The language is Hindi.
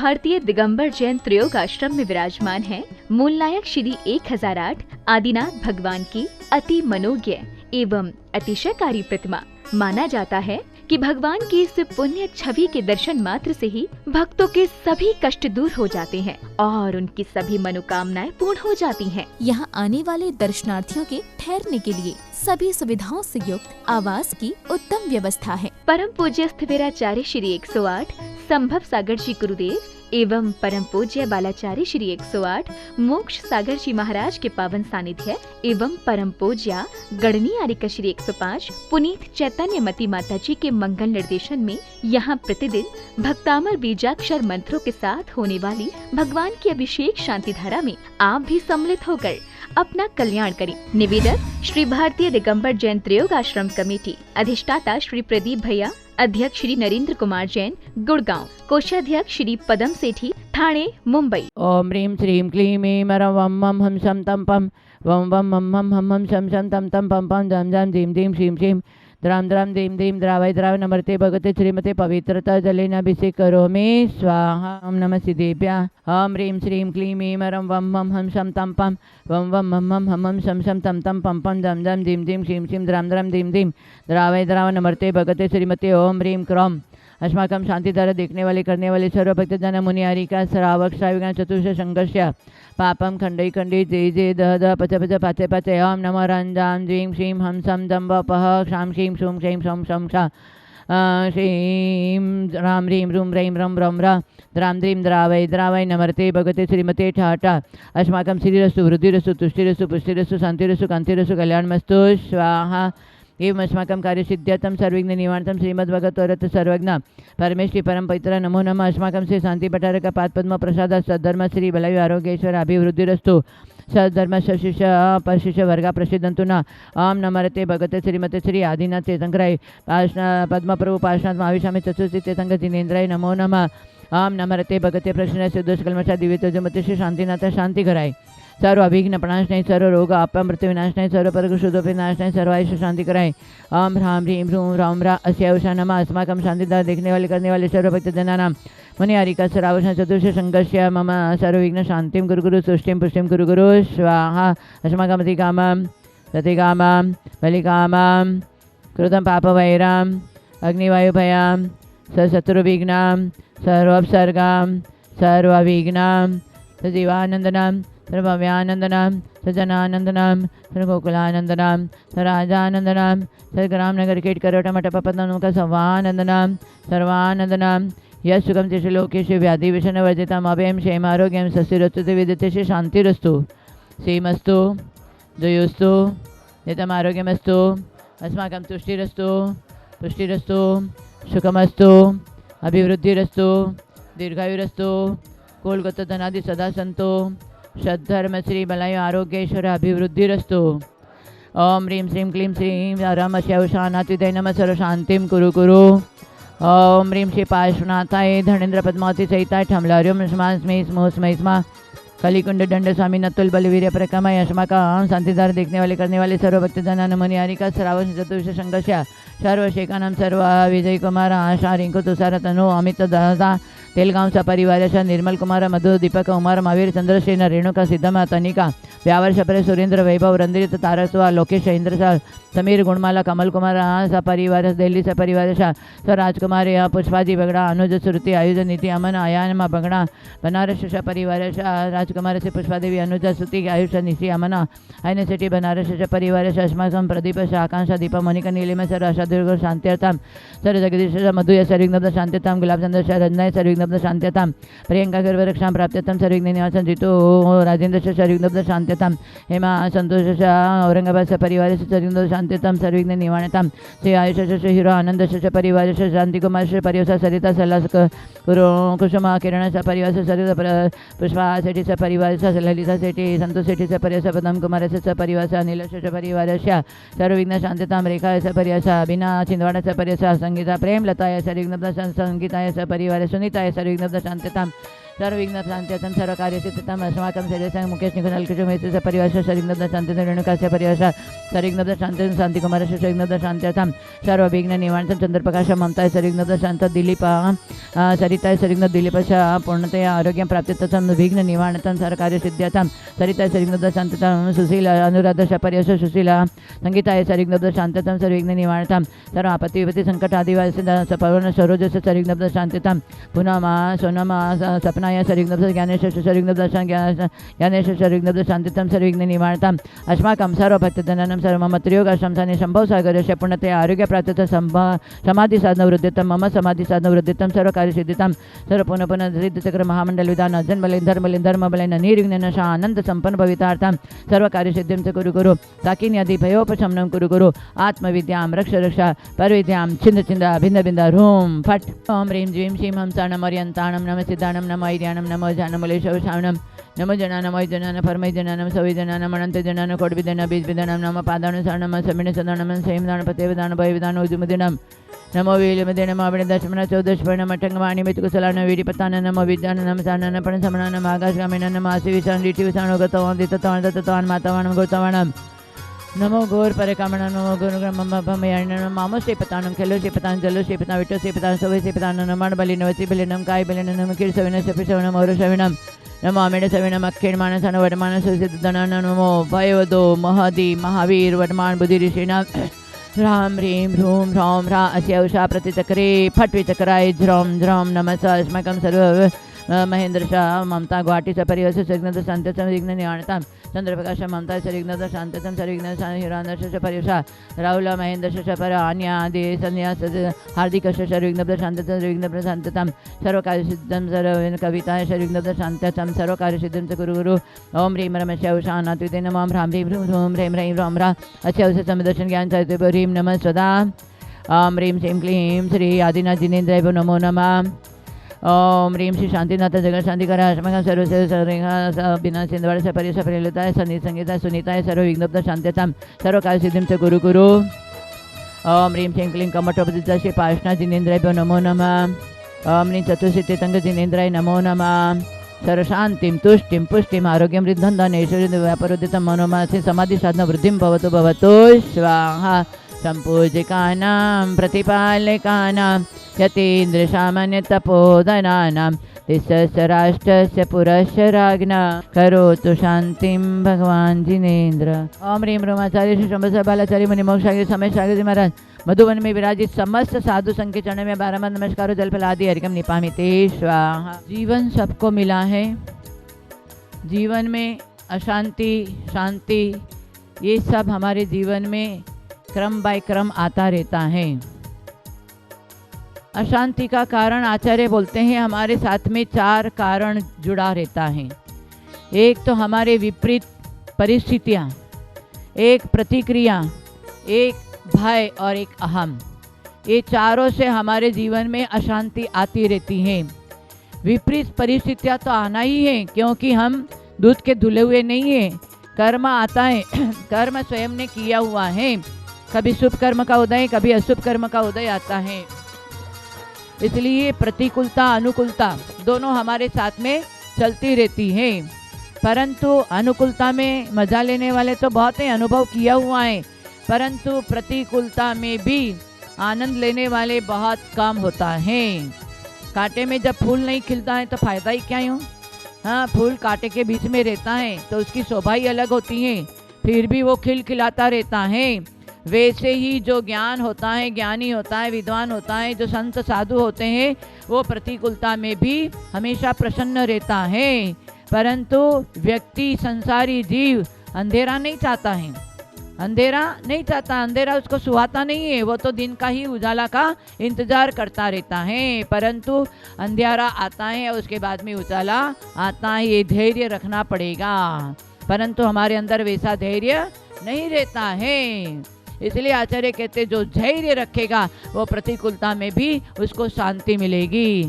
भारतीय दिगंबर जैन त्रयोग आश्रम में विराजमान है मूलनायक श्री 1008 आदिनाथ भगवान की अति मनोज्ञ एवं अतिशयकारी प्रतिमा। माना जाता है कि भगवान की इस पुण्य छवि के दर्शन मात्र से ही भक्तों के सभी कष्ट दूर हो जाते हैं और उनकी सभी मनोकामनाएं पूर्ण हो जाती हैं। यहाँ आने वाले दर्शनार्थियों के ठहरने के लिए सभी सुविधाओं से युक्त आवास की उत्तम व्यवस्था है। परम पूज्य स्थविराचार्य श्री 108 संभव सागर जी गुरुदेव एवं परम पूज्य बालाचार्य श्री 108 मोक्ष सागर जी महाराज के पावन सानिध्य एवं परम पूज्य गणनी आरिका श्री 105 पुनीत चैतन्य मती माता जी के मंगल निर्देशन में यहाँ प्रतिदिन भक्तामर बीजाक्षर मंत्रों के साथ होने वाली भगवान की अभिषेक शांति धारा में आप भी सम्मिलित होकर अपना कल्याण करें। निवेदक श्री भारतीय दिगंबर जैन त्रयोग आश्रम कमेटी, अधिष्ठाता श्री प्रदीप भैया, अध्यक्ष श्री नरेंद्र कुमार जैन गुड़गांव, कोषाध्यक्ष श्री पदम सेठी ठाणे मुंबई। ओम ह्रीं श्रीं क्लीं ऐं मरं वं मं हम शम तम पम वं वं मं मं हम हम शम शम तम तम पम पम जम जम धीम धीम श्रीं श्रीं द्राम द्राम धीम धीम द्रावय द्राव नमर्ते भगते श्रीमते पवित्रता जलेन अभिषेक करोमि स्वाहा। ओम नमः सिद्धेभ्यः। ओम ह्रीं श्रीं क्लीं ऐं मरं वं मं हम शम तम पम वं वं मं मं हम हम शम शम तम तम पम पम जम जम धीम धीम श्रीं श्रीं द्राम द्राम धीम धीम द्रावय द्राव नमर्ते भगते श्रीमते। ओम ह्रीं क्रोम अस्माकं शांतिधारा देखने वाले करने वाले सर्व भक्तजन मुनि हरिका श्रावक श्राविका चतुर्ष संघर्ष्य पापम खंडई खंडी जय जय दह दह पच पच पाचे पाचे। ओम नमो रंजाम जीं श्रीं हम सम दम पह क्षाम श्रीं शूं क्षैं शम शम क्षा श्रीं राम ह्रीं रूं रैं रम रम र द्राम द्रीं द्रावय द्रावय नमर्ते भगते श्रीमते ठाटा। अस्माकं श्रीरस्तु वृद्धिरस्तु तुष्टिरस्तु पुष्टिरस्तु शांतिरस्तु कांतिरस्तु कल्याणमस्तु स्वाहा। एवं अस्माकं कार्यसिद्ध्यर्थं सर्वविघ्न निवारणं श्रीमद्भगवत सर्वज्ञ परमेश्वरी परम पवित्र नमो नमः। अस्माकं श्री शांति भट्टारक पाद पद्म प्रसाद सद्धर्म श्री बलय आरोग्येश्वर अभिवृद्धिरस्तु सद्धर्म शिष्य परशिष्य वर्गा प्रसिद्धंतु न। ओम नमरते भगते श्रीमते श्री आदिनाथ चेतंकराय पद्म प्रभु पार्श्वनाथ महाविशामी चतुर्थी चेतंक जिनेन्द्राय नमो नमः। ओम नमरते भगते प्रश्न सिद्धोष कलमशा दिव्य तेजोमते श्री शांतिनाथ शांति कराय सर्व अभिघ्न प्रणाश नहीं सर्व रोग आपा मृत्यु विनाश नहीं सर्व परग शुद्धोपि नाश नहीं सर्व आयुष शांति कराए। ओम ह्रां ह्रीं ह्रूं राम रा अस्यावशा नमः। अस्माकं शांतिदार देखने वाले करने वाले सर्व भक्तजनानां मुनि हरिका सरावशा चतुर्ष संघर्ष्य मम सर्वविघ्न शांतिं गुरु गुरु तुष्टिं पुष्टिं गुरु गुरु स्वाहा। अस्माकं प्रतिकामं प्रतिकामं बलिकामं कृतं पापवैराम अग्निवायुभयां सशत्रुविघ्नां सर्वोपसर्गां सर्वविघ्नां सजीवानंदनां सर्वव्यानंदनां सजनानंदनां सर्वगोकुलानंदनां सराजानंदनां सर्वग्राम नगर कीट करोट मठ पपतनुक सर्वानंदनां सर्वानंदनां यश सुखम तेषु लोकेषु व्याधि विषण वर्जितम् अभयं क्षेमारोग्यं सस्यरस्तु विदितेषु शांतिरस्तु सेमस्तु जयोस्तु नित्यम् आरोग्यमस्तु अस्माकं तुष्टिरस्तु पुष्टिरस्तु सुखमस्तु अभिवृद्धिरस्तु दीर्घायुरस्तु कुलगत धनादि सदा सन्तु सद्धर्म श्री बलाय आरोग्येश्वर अभिवृद्धिरस्तु। ओम ह्रीं श्रीं क्लीं श्रीं रमस्यौषानातिदय नमः सर्व शांतिं कुरु कुरु। ओम ह्रीं श्री पार्श्वनाथाय धनेन्द्र पद्मावती सहिताय ठमलार्यम स्मी स्मो स्मै स्मा कलिकुंड दंड स्वामी नतुल बलवीर प्रकमय। अस्माकं शांतिधार देखने वाले करने वाले सर्व भक्तजनान मुनि हरिका श्रावण चतुर्ष संघर्ष्य सर्व शेखानां सर्व विजय कुमार आशा रिंकू तुषार तनु अमित दादा तेलगांव सपरिवार निर्मल कुमार मधु दीपक उमार महावीर चंद्रसेन रेणुका सिद्धमा तनिका व्यावर सपरे सुरेंद्र वैभव रंद्रित तारस्वा लोकेश इंद्र समीर गुणमाला कमल कुमार सपरिवार दिल्ली सपरिवार स राजकुमार पुष्पाजी बगड़ा अनुज श्रुति आयुध नीति अमन आयानमा बगड़ा बनारस सपरिवार राजकुमार से पुष्पादेवी अनुज श्रुति आयुष निशि अमन आयन सेठी बनारस परिवार अस्माकं प्रदीप आकांक्षा दीप मणिका नीलिमा सर अशादुर्ग शांत्यर्थम सर जगदीश मधुय सर्विघ्न शांत्यताम गुलाबचंद्र रंजनाय सर्विघ्न शांत्यताम प्रियंका गर्भरक्षां प्राप्त्यताम सर्विघ्न निवासन ऋतु राजेंद्र सर्विघ्न शांत्यताम हेमा संतोष औरंगाबाद सपरिवार सर्विघ्न शांत्यताम सर्विघ्न निवारणताम श्री आयुष हिरो आनंद परिवार शांति कुमार परिवस सरिता सल्लास गुरु कुसुमा किरण सपरिवार सरिता पुष्पा सेठी सपरिवार ललिता सेठी संतोष सेठी सपरिवार पदम कुमार सपरिवार अनिल परिवार सर्वविघ्न शांत्यताम रेखा सपरिवार बिना छिंदवाड़ा सपरिवार संगीता प्रेम लताय सर्विघ्न संगीताय सपरिवार सुनीताय सर्विघ्न शांत्यताम सर्वविघ्न शांत्यर्थम सर्व कार्य सिद्धितम अस्माकं शरीरं मुकेश निकुंजल किशोर परिवार सर्वविघ्न शांति रेणुकास्य परिवार सर्वविघ्न शांति शांति कुमार सर्वविघ्न शांत्यर्थम सर्वविघ्न निवारणं चंद्रप्रकाश ममता सर्वविघ्न शांत दिलीप सरिता सर्वविघ्न दिलीप पूर्णतया आरोग्य प्राप्त्यर्थम विघ्न निवारणं सर्व कार्य सिद्ध्यर्थम सरिता सर्वविघ्न शांत्यर्थम सुशील अनुराधा परिवार सुशीला संगीता सर्वविघ्न शांत्यर्थम सर्वविघ्न निवारणं सर्व आपत्ति विपत्ति संकट आदिवासी सपर्ण सरोज सर्वविघ्न शांत्यर्थम पुनमा सोनमा सपनाय सर्वविघ्न ज्ञानेश सर्वविघ्न ज्ञानेश सर्वविघ्न शांत्यर्थम सर्वविघ्न निवारणं अस्माकं सर्वभक्तजनानां सर्वमम त्रियोगाश्रमसानि शंभव सागरस्य पुण्यतया आरोग्य प्राप्त्यर्थं समाधि साधन वृद्धितं मम समाधि साधन वृद्धितं सर्व कार्य सिद्धितं सर्व पुनः पुनः सिद्धचक्र महामंडल विधान जन्मलिन धर्मबलेन निर्विघ्नेन आनंद संपन्न भवितार्थं सर्व कार्य सिद्धिं च कुरु ताकिनी आदि भयोपशमनं कुरु आत्मविद्यां रक्षा परविद्यां छिंद छिंद भिन्न भिन्न रूम फट ओम ह्रीं ज्रीं श्रीं हंसाणं अर्यन्ताणं नम सिद्धाणं नम ऐर्याणं नमो जानमलेशव श्रावणं नमो जनानम जनान परमय जनानम सवि जनानम अनंत जनान कोटविदन बीजविदनम नम पादान शरणम समिण सदानम सैमदान पतेविदान भयविदान उजुमदिनम नमो वीलमदिनम अविण दशमन चौदशपर्णम अटंगवाणी मितकुशलान वीरिपतान नम विद्यान नम सानन पण समनानम आकाशगामिन नम आशिविशान ऋषिविशान गतवान दितवान दत्तवान मातावान गौतवानम नमो गौर परिकामण नमो गुरुग्रमयाण मामो श्रीपतानम खेलो श्रीपतान जलो श्रीपता विटो श्रीपतान सवै श्रीपतान नमण बलि नवति बलिनम काय बलिन नम कीर सविन सपिशवनम और सविनम नमो अमेड सविनम अक्षेण मानसन वर्तमान सुसिद्धन नमो भयवदो महदी महावीर वर्तमान बुद्धि ऋषिणाम राम ह्रीं ह्रूं ह्रौं ह्रा अस्य उषा प्रतिचक्रे फट विचक्राय झ्रौं झ्रौं नमः अस्माकं सर्व महेंद्र शाह ममता गुवाहाटी सपरिवार सर्वविघ्न शांति विघ्न निवारणता चंद्रप्रकाश ममता सर्वविघ्न शांति सर्वविघ्न हिरानंद परिवार राहुल महेंद्र सपर अन्या आदि संन्यास हार्दिक सर्वविघ्न शांति सर्वविघ्न शांतता सर्व कार्य सिद्धम सर्व कविता सर्वविघ्न शांत्यम सर्व कार्य सिद्धम च गुरु ओम ह्रीं रमस्य उषानात्विते नमः ह्रां ह्रीं ह्रूं ह्रीं ह्रीं ह्रौं ह्रा अस्य उषा समदर्शन ज्ञान साहित्य ह्रीं नमः सदा ओम ह्रीं श्रीं क्लीं श्री आदिनाथ जिनेन्द्राय नमो नमः ओम ह्रीं श्री शांतिनाथ जगत शांतिकरा अस्माकं सर्व बिना सिंधवाड़ से परिसर परिलता संगीत संगीता सुनीता सर्व विघ्न शांत्यता सर्व कार्य सिद्धिं च गुरु ओम ह्रीं श्रीं क्लीं कमठोपदिता श्री पार्श्वनाथ जिनेन्द्राय नमो नमः ओम ह्रीं चतुर्सिद्धितंग जिनेन्द्राय नमो नमः सर्व शांतिं तुष्टिं पुष्टिं आरोग्यं रिद्धन्धन ऐश्वर्य व्यापारोदितं मनोमासि समाधि साधन वृद्धिं भवतु स्वाहा संपूजिकानां प्रतिपालकानां यतीन्द्र सामान्य तपोधनानां तिस्सहस्राष्टस्य पुरस्य राज्ञा करोतु शांतिं भगवान जिनेन्द्र ओम ह्रीं ब्रह्माचार्य श्री शंभर बालाचार्य मुनि मोक्षाग्र समय सागर जी महाराज मधुवन में विराजित समस्त साधु संघ के चरण में बारंबार नमस्कारों जलफल आदि अर्घ्यम निपामि ते स्वाहा। जीवन सबको मिला है, जीवन में अशांति शांति ये सब हमारे जीवन में क्रम बाय क्रम आता रहता है। अशांति का कारण आचार्य बोलते हैं हमारे साथ में 4 कारण जुड़ा रहता है। एक तो हमारे विपरीत परिस्थितियाँ, एक प्रतिक्रिया, एक भय और एक अहम। ये चारों से हमारे जीवन में अशांति आती रहती है। विपरीत परिस्थितियाँ तो आना ही है क्योंकि हम दूध के धुले हुए नहीं हैं। कर्म आता है, कर्म स्वयं ने किया हुआ है। कभी शुभ कर्म का उदय, कभी अशुभ कर्म का उदय आता है। इसलिए प्रतिकूलता अनुकूलता दोनों हमारे साथ में चलती रहती है। परंतु अनुकूलता में मजा लेने वाले तो बहुत ही अनुभव किया हुआ है, परंतु प्रतिकूलता में भी आनंद लेने वाले बहुत कम होता है। कांटे में जब फूल नहीं खिलता है तो फायदा ही क्या यूँ। हाँ, फूल कांटे के बीच में रहता है तो उसकी शोभा ही अलग होती है, फिर भी वो खिलखिलाता रहता है। वैसे ही जो ज्ञान होता है, ज्ञानी होता है, विद्वान होता है, जो संत साधु होते हैं, वो प्रतिकूलता में भी हमेशा प्रसन्न रहता है। परंतु व्यक्ति, संसारी जीव अंधेरा नहीं चाहता है, अंधेरा नहीं चाहता, अंधेरा उसको सुहाता नहीं है। वो तो दिन का ही उजाला का इंतजार करता रहता है। परंतु अंधेरा आता है और उसके बाद में उजाला आता है, ये धैर्य रखना पड़ेगा। परंतु हमारे अंदर वैसा धैर्य नहीं रहता है। इसलिए आचार्य कहते जो धैर्य रखेगा वो प्रतिकूलता में भी उसको शांति मिलेगी।